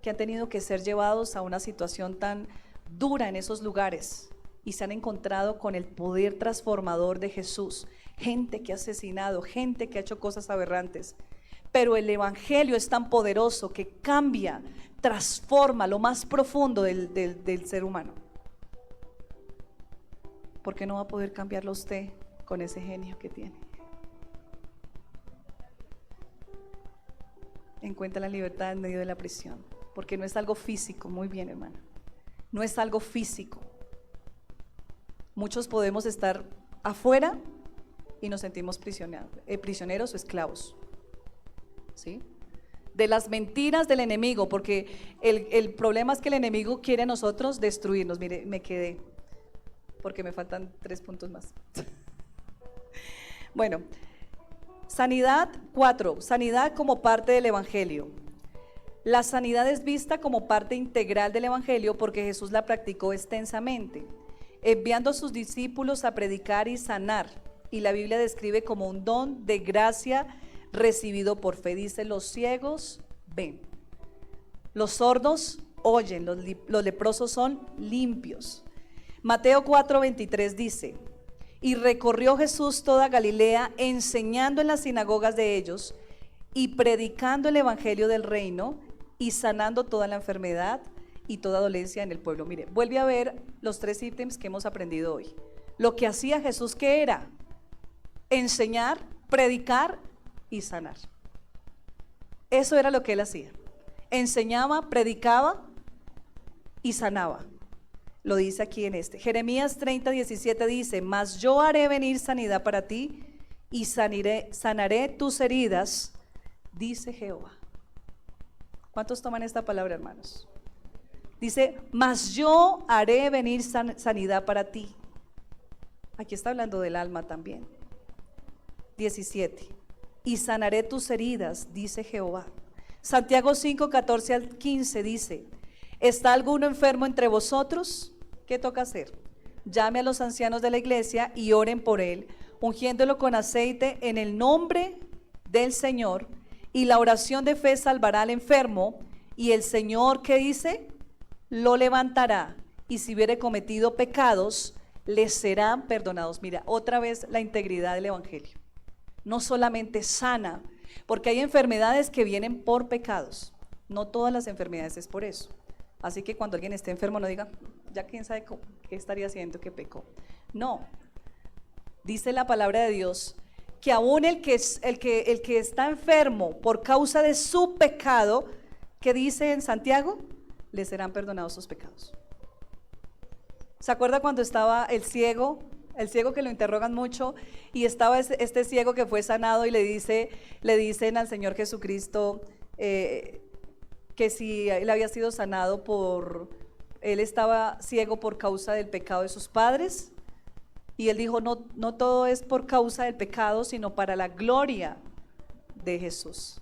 Speaker 1: que han tenido que ser llevados a una situación tan dura en esos lugares y se han encontrado con el poder transformador de Jesús. Gente que ha asesinado, gente que ha hecho cosas aberrantes, pero el evangelio es tan poderoso que cambia, transforma lo más profundo del ser humano. ¿Por qué no va a poder cambiarlo usted con ese genio que tiene? Encuentra la libertad en medio de la prisión, porque no es algo físico. Muy bien, hermana, no es algo físico. Muchos podemos estar afuera y nos sentimos prisioneros o esclavos, ¿sí? De las mentiras del enemigo, porque el problema es que el enemigo quiere a nosotros destruirnos. Mire, me quedé, porque me faltan 3 puntos más. Bueno, sanidad 4, sanidad como parte del evangelio. La sanidad es vista como parte integral del evangelio porque Jesús la practicó extensamente, enviando a sus discípulos a predicar y sanar, y la Biblia describe como un don de gracia recibido por fe. Dice: los ciegos ven, los sordos oyen, los leprosos son limpios. Mateo 4:23 dice: y recorrió Jesús toda Galilea, enseñando en las sinagogas de ellos y predicando el evangelio del reino y sanando toda la enfermedad y toda dolencia en el pueblo. Mire, vuelve a ver los 3 ítems que hemos aprendido hoy. Lo que hacía Jesús, ¿qué era? Enseñar, predicar y sanar. Eso era lo que Él hacía. Enseñaba, predicaba y sanaba. Lo dice aquí en Jeremías 30:17 dice: mas yo haré venir sanidad para ti y sanaré tus heridas, dice Jehová. ¿Cuántos toman esta palabra, hermanos? Dice: mas yo haré venir sanidad para ti. Aquí está hablando del alma también. 17: y sanaré tus heridas, dice Jehová. Santiago 5:14 al 15 dice: ¿está alguno enfermo entre vosotros? ¿Qué toca hacer? Llame a los ancianos de la iglesia y oren por él, ungiéndolo con aceite en el nombre del Señor, y la oración de fe salvará al enfermo, y el Señor, ¿qué dice? Lo levantará, y si hubiere cometido pecados, les serán perdonados. Mira, otra vez la integridad del evangelio. No solamente sana, porque hay enfermedades que vienen por pecados. No todas las enfermedades es por eso. Así que cuando alguien esté enfermo no diga: ya quién sabe qué estaría haciendo, que pecó. No, dice la palabra de Dios que aún el que está enfermo por causa de su pecado, que dice en Santiago, le serán perdonados sus pecados. ¿Se acuerda cuando estaba el ciego que lo interrogan mucho, y estaba este ciego que fue sanado, y le dicen al Señor Jesucristo que si él había sido sanado él estaba ciego por causa del pecado de sus padres? Y él dijo: no todo es por causa del pecado, sino para la gloria de Jesús,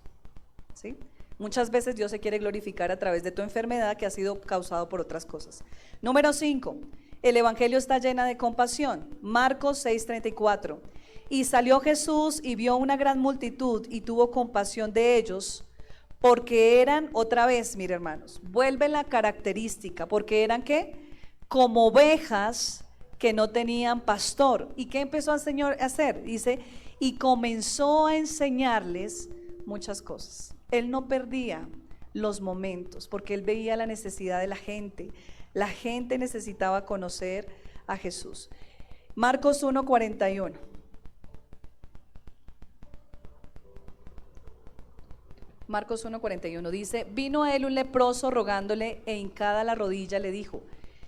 Speaker 1: ¿sí? Muchas veces Dios se quiere glorificar a través de tu enfermedad que ha sido causado por otras cosas. Número 5, el evangelio está llena de compasión. Marcos 6:34: y salió Jesús y vio una gran multitud y tuvo compasión de ellos, porque eran, otra vez, mire hermanos, vuelve la característica, porque eran ¿qué? Como ovejas que no tenían pastor. ¿Y qué empezó el Señor a hacer? Dice: y comenzó a enseñarles muchas cosas. Él no perdía los momentos, porque Él veía la necesidad de la gente. La gente necesitaba conocer a Jesús. Marcos 1:41. Marcos 1:41 dice: vino a él un leproso rogándole, e hincada la rodilla le dijo: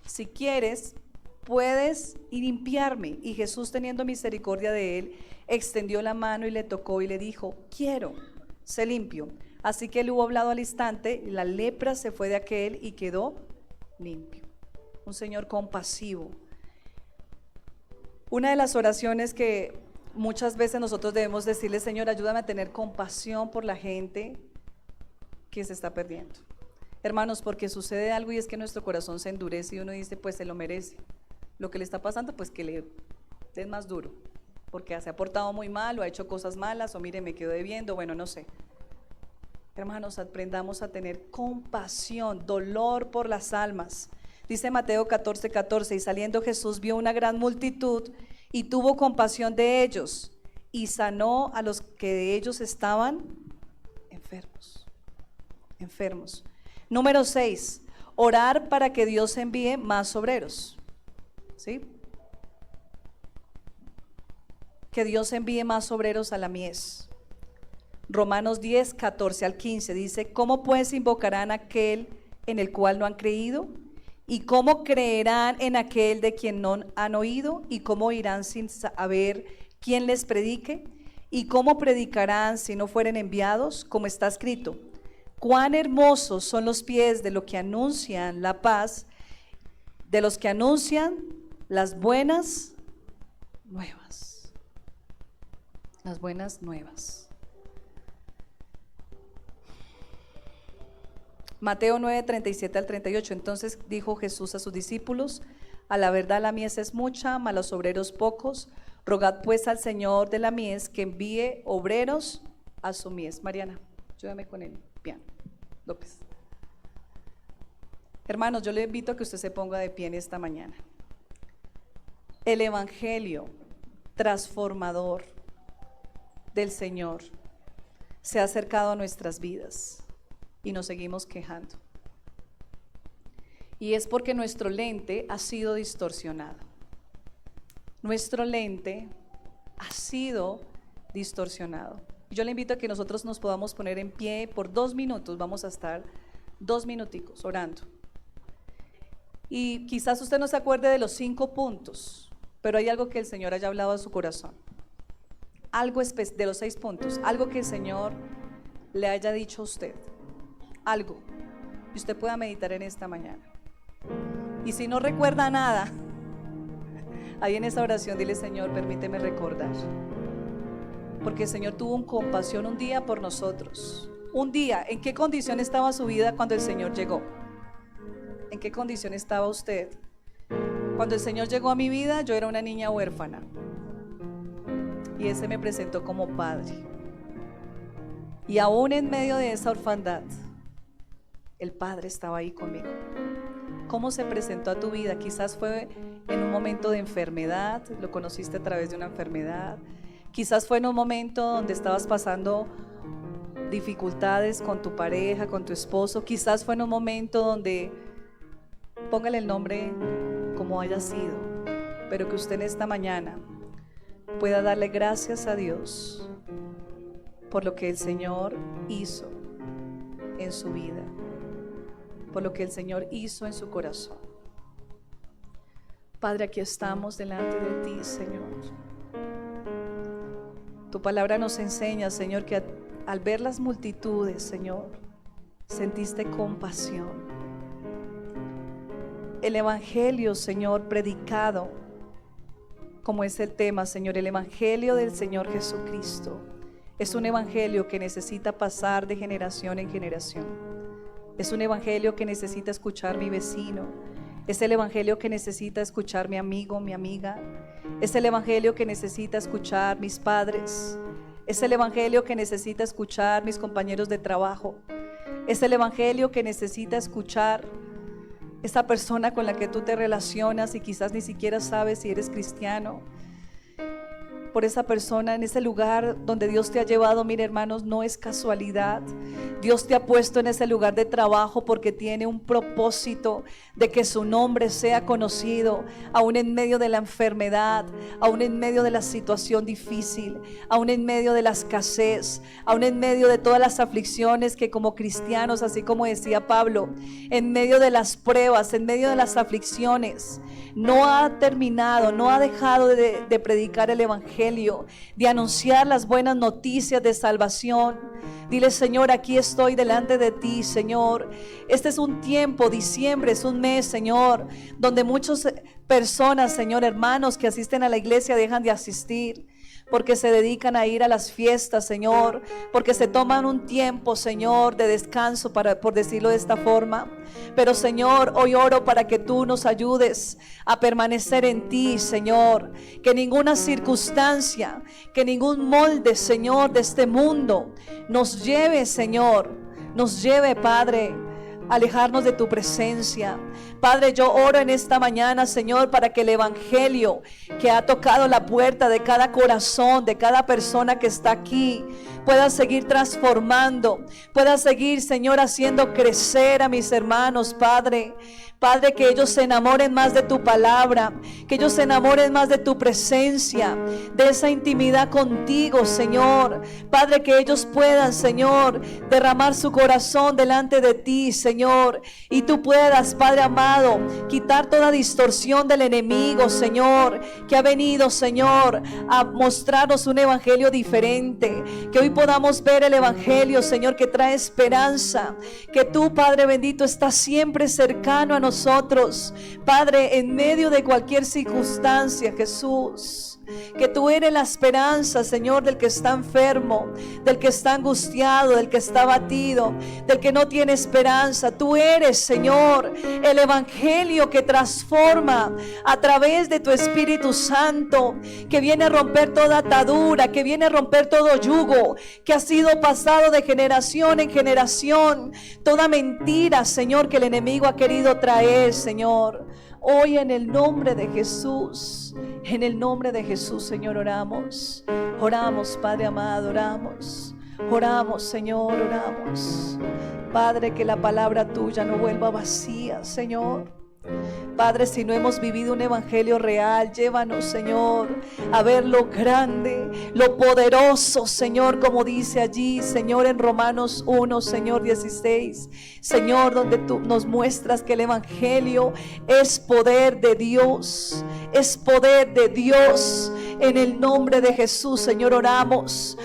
Speaker 1: si quieres, puedes ir limpiarme. Y Jesús, teniendo misericordia de él, extendió la mano y le tocó y le dijo: quiero, sé limpio. Así que él hubo hablado al instante, la lepra se fue de aquel y quedó limpio. Un Señor compasivo. Una de las oraciones que Muchas veces nosotros debemos decirle, Señor, ayúdame a tener compasión por la gente que se está perdiendo. Hermanos, porque sucede algo y es que nuestro corazón se endurece y uno dice, pues se lo merece. Lo que le está pasando, pues que le den más duro, porque se ha portado muy mal o ha hecho cosas malas o mire, me quedo debiendo, bueno, no sé. Hermanos, aprendamos a tener compasión, dolor por las almas. Dice Mateo 14:14, y saliendo Jesús vio una gran multitud y tuvo compasión de ellos y sanó a los que de ellos estaban enfermos. Número 6, orar para que Dios envíe más obreros. ¿Sí? Que Dios envíe más obreros a la mies. Romanos 10:14-15 dice, ¿cómo pues invocarán aquel en el cual no han creído? ¿Y cómo creerán en aquel de quien no han oído? ¿Y cómo irán sin saber quién les predique? ¿Y cómo predicarán si no fueren enviados? Como está escrito, cuán hermosos son los pies de los que anuncian la paz, de los que anuncian las buenas nuevas. Las buenas nuevas. Mateo 9:37-38. Entonces dijo Jesús a sus discípulos, a la verdad la mies es mucha, mas los obreros pocos. Rogad pues al Señor de la mies que envíe obreros a su mies. Mariana, ayúdame con el piano. López. Hermanos, yo le invito a que usted se ponga de pie en esta mañana. El evangelio transformador del Señor se ha acercado a nuestras vidas y nos seguimos quejando. Y es porque nuestro lente ha sido distorsionado. Nuestro lente ha sido distorsionado. Yo le invito a que nosotros nos podamos poner en pie por 2 minutos. Vamos a estar 2 minuticos orando. Y quizás usted no se acuerde de los 5 puntos, pero hay algo que el Señor haya hablado a su corazón. Algo de los 6 puntos, algo que el Señor le haya dicho a usted. Algo. Y usted pueda meditar en esta mañana. Y si no recuerda nada, ahí en esa oración dile, Señor, permíteme recordar. Porque el Señor tuvo un compasión un día por nosotros. Un día, ¿en qué condición estaba su vida cuando el Señor llegó? ¿En qué condición estaba usted? Cuando el Señor llegó a mi vida, yo era una niña huérfana. Y Él se me presentó como Padre. Y aún en medio de esa orfandad, el Padre estaba ahí conmigo. ¿Cómo se presentó a tu vida? Quizás fue en un momento de enfermedad, lo conociste a través de una enfermedad. Quizás fue en un momento donde estabas pasando dificultades con tu pareja, con tu esposo. Quizás fue en un momento donde, póngale el nombre como haya sido, pero que usted en esta mañana pueda darle gracias a Dios por lo que el Señor hizo en su vida, por lo que el Señor hizo en su corazón. Padre, aquí estamos delante de ti, Señor. Tu palabra nos enseña, Señor, que al ver las multitudes, Señor, sentiste compasión. El evangelio, Señor, predicado, como es el tema, Señor, el evangelio del Señor Jesucristo, es un evangelio que necesita pasar de generación en generación. Es un evangelio que necesita escuchar mi vecino. Es el evangelio que necesita escuchar mi amigo, mi amiga. Es el evangelio que necesita escuchar mis padres. Es el evangelio que necesita escuchar mis compañeros de trabajo. Es el evangelio que necesita escuchar esa persona con la que tú te relacionas y quizás ni siquiera sabes si eres cristiano. Por esa persona en ese lugar donde Dios te ha llevado, mire hermanos, no es casualidad. Dios te ha puesto en ese lugar de trabajo porque tiene un propósito de que su nombre sea conocido, aún en medio de la enfermedad, aún en medio de la situación difícil, aún en medio de la escasez, aún en medio de todas las aflicciones que como cristianos, así como decía Pablo, en medio de las pruebas, en medio de las aflicciones, no ha terminado, no ha dejado de predicar el evangelio, de anunciar las buenas noticias de salvación. Dile, Señor, aquí estoy delante de ti, Señor. Este es un tiempo, diciembre es un mes, Señor, donde muchas personas, Señor, hermanos que asisten a la iglesia dejan de asistir. porque se dedican a ir a las fiestas, Señor, porque se toman un tiempo, Señor, de descanso, por decirlo de esta forma. Pero, Señor, hoy oro para que tú nos ayudes a permanecer en ti, Señor. Que ninguna circunstancia, que ningún molde, Señor, de este mundo nos lleve, Señor, nos lleve, Padre, a alejarnos de tu presencia. Padre, yo oro en esta mañana, Señor, para que el evangelio que ha tocado la puerta de cada corazón, de cada persona que está aquí, pueda seguir transformando, pueda seguir, Señor, haciendo crecer a mis hermanos, Padre. Padre, que ellos se enamoren más de tu palabra, que ellos se enamoren más de tu presencia, de esa intimidad contigo, Señor. Padre, que ellos puedan, Señor, derramar su corazón delante de ti, Señor. Y tú puedas, Padre amado, quitar toda distorsión del enemigo, Señor, que ha venido, Señor, a mostrarnos un evangelio diferente. Que hoy podamos ver el evangelio, Señor, que trae esperanza. Que tú, Padre bendito, estás siempre cercano a nosotros. Padre, en medio de cualquier circunstancia, Jesús, que tú eres la esperanza, Señor, del que está enfermo, del que está angustiado, del que está abatido, del que no tiene esperanza. Tú eres, Señor, el evangelio que transforma a través de tu Espíritu Santo, que viene a romper toda atadura, que viene a romper todo yugo, que ha sido pasado de generación en generación, toda mentira, Señor, que el enemigo ha querido traer, Señor. Hoy en el nombre de Jesús, en el nombre de Jesús, Señor, oramos. Oramos, Padre amado, oramos. Oramos, Señor, oramos. Padre, que la palabra tuya no vuelva vacía, Señor. Padre, si no hemos vivido un evangelio real, llévanos, Señor, a ver lo grande, lo poderoso, Señor, como dice allí, Señor, en Romanos 1, Señor, 16. Señor, donde tú nos muestras que el evangelio es poder de Dios, es poder de Dios. En el nombre de Jesús, Señor, oramos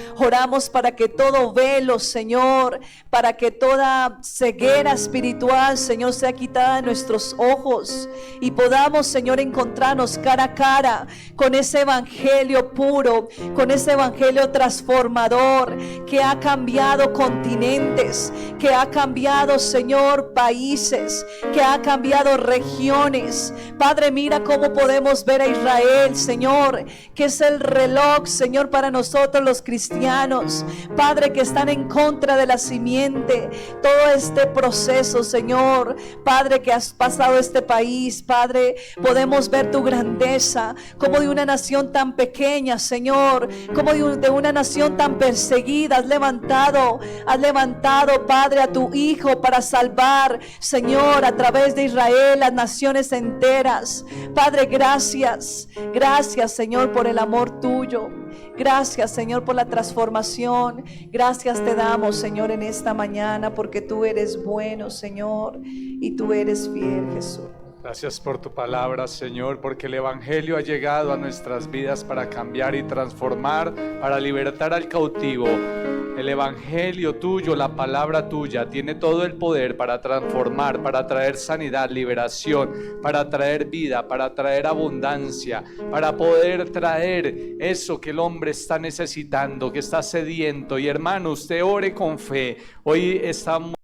Speaker 1: para que todo velo, Señor, para que toda ceguera espiritual, Señor, sea quitada de nuestros ojos y podamos, Señor, encontrarnos cara a cara con ese evangelio puro, con ese evangelio transformador que ha cambiado continentes, que ha cambiado, Señor, países, que ha cambiado regiones. Padre, mira cómo podemos ver a Israel, Señor, que es el reloj, Señor, para nosotros los cristianos. Padre, que están en contra de la simiente, todo este proceso, Señor, Padre, que has pasado este país. Padre, podemos ver tu grandeza, como de una nación tan pequeña, Señor, como de una nación tan perseguida, has levantado, Padre, a tu Hijo para salvar, Señor, a través de Israel, las naciones enteras. Padre, gracias, Señor, por el amor tuyo. Gracias, Señor, por la transformación. Gracias te damos, Señor, en esta mañana, porque tú eres bueno, Señor, y tú eres fiel, Jesús.
Speaker 2: Gracias por tu palabra, Señor, porque el evangelio ha llegado a nuestras vidas para cambiar y transformar, para libertar al cautivo. El evangelio tuyo, la palabra tuya, tiene todo el poder para transformar, para traer sanidad, liberación, para traer vida, para traer abundancia, para poder traer eso que el hombre está necesitando, que está sediento. Y hermano, usted ore con fe. Hoy estamos